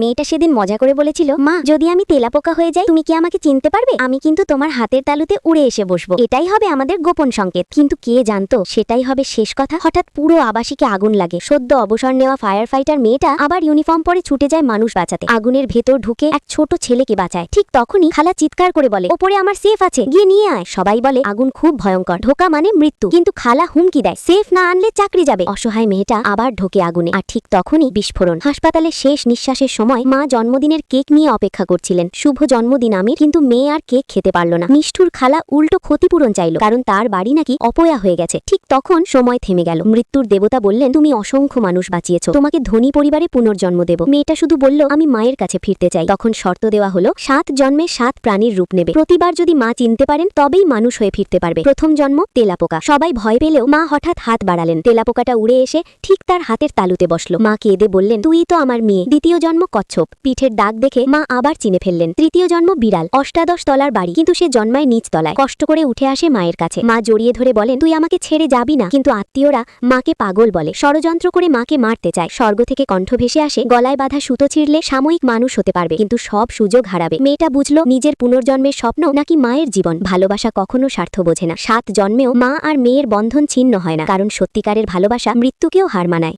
মেয়েটা সেদিন মজা করে বলেছিল, মা যদি আমি তেলাপোকা হয়ে যাই তুমি কি আমাকে চিনতে পারবে? আমি কিন্তু তোমার হাতের তালুতে উড়ে এসে বসবো। এটাই হবে আমাদের গোপন সংকেত। কিন্তু কে জানতো সেটাই হবে শেষ কথা। হঠাৎ পুরো আবাসিকে আগুন লাগে। সদ্য অবসর নেওয়া ফায়ার ফাইটার মেয়েটা আবার ইউনিফর্ম পরে ছুটে যায় মানুষ বাঁচাতে। আগুনের ভেতর ঢুকে এক ছোট ছেলেকে বাঁচায়। ঠিক তখনই খালা চিৎকার করে বলে, ওপরে আমার সেফ আছে, গিয়ে নিয়ে আয়। সবাই বলে আগুন খুব ভয়ঙ্কর, ঢোকা মানে মৃত্যু। কিন্তু খালা হুমকি দেয়, সেফ না আনলে চাকরি যাবে। অসহায় মেয়েটা আবার ঢোকে আগুনে, আর ঠিক তখনই বিস্ফোরণ। হাসপাতালে শেষ নিঃশ্বাসের সময় মা জন্মদিনের কেক নিয়ে অপেক্ষা করছিলেন। শুভ জন্মদিন আমির, কিন্তু মেয়ে আর কেক খেতে পারল না। নিষ্ঠুর খালা উল্টো ক্ষতিপূরণ চাইল, কারণ তার বাড়ি নাকি অপয়া হয়ে গেছে। ঠিক তখন সময় থেমে গেল। মৃত্যুর দেবতা বললেন, তুমি অসংখ্য মানুষ বাঁচিয়েছ, তোমাকে ধনী পরিবারে পুনর্জন্ম দেব। মেয়েটা শুধু বলল, আমি মায়ের কাছে ফিরতে চাই। তখন শর্ত দেওয়া হলো, 7 জন্মে 7 প্রাণীর রূপ নেবে। প্রতিবার যদি মা চিনতে পারেন তবেই মানুষ হয়ে ফিরতে পারবে। প্রথম জন্ম তেলাপোকা। সবাই ভয় পেলেও মা হঠাৎ হাত বাড়ালেন। তেলাপোকাটা উড়ে এসে ঠিক তার হাতের তালুতে বসলো। মা কেঁদে বললেন, তুই তো আমার মেয়ে। দ্বিতীয় জন্ম কচ্ছপ। পিঠের দাগ দেখে মা আবার চিনে ফেললেন। তৃতীয় জন্ম বিড়াল। 18 তলার বাড়ি, কিন্তু সে জন্মায় নিচ তলায়। কষ্ট করে উঠে আসে মায়ের কাছে। মা জড়িয়ে ধরে বলেন, তুই আমাকে ছেড়ে যাবি না। কিন্তু আত্মীয়রা মাকে পাগল বলে, ষড়যন্ত্র করে মাকে মারতে চায়। স্বর্গ থেকে কণ্ঠ ভেসে আসে, গলায় বাঁধা সুতো ছিঁড়লে সাময়িক মানুষ হতে পারবে, কিন্তু সব সুযোগ হারাবে। মেয়েটা বুঝলো, নিজের পুনর্জন্মের স্বপ্ন নাকি মায়ের জীবন। ভালোবাসা কখনো স্বার্থ বোঝে না। 7 জন্মেও মা আর মেয়ের বন্ধন ছিন্ন হয় না, কারণ সত্যিকারের ভালোবাসা মৃত্যুকেও হার মানায়।